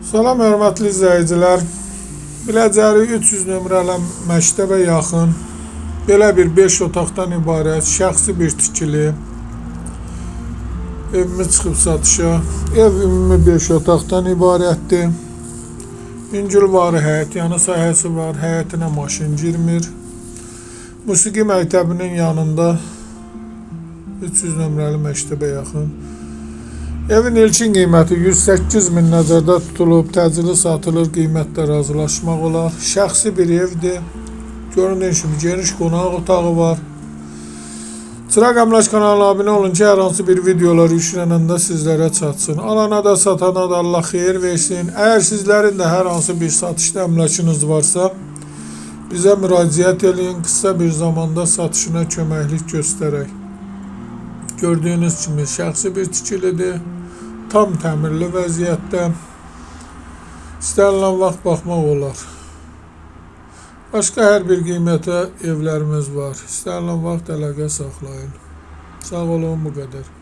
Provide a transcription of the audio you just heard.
Salam hörmətli izləyicilər. Biləcəri 300 nömrəli məktəbə yaxın belə bir 5 otaqdan ibarət şəxsi bir tikili evimiz çıxıb satışa. Ev ümumi 5 otaqdan ibarətdir. İncilvarı həyət, yanı sahəsi var, həyətinə maşın girmir. Musiqi məktəbinin yanında 300 nömrəli məktəbə yaxın. Evin ilkin qiyməti 108 min nəzərdə tutulub, təcili satılır, qiymətlə razılaşmaq olar. Şəxsi bir evdir. Göründüyünüz kimi geniş qonaq otağı var. Çıraq Əmlak kanalına abunə olun ki, hər hansı bir videolar yüklənəndə sizlərə çatsın. Alana da satana da Allah xeyir versin. Əgər sizlərin də hər hansı bir satışda əmlakınız varsa, bizə müraciət edin, qısa bir zamanda satışına köməklik göstərək. Gördüyünüz kimi şəxsi bir tikilidir. Tam təmirli vəziyyətdə. İstənilən vaxt baxmaq olar. Başqa hər bir qiymətə evlərimiz var. İstənilən vaxt əlaqə saxlayın. Sağ olun, bu qədər.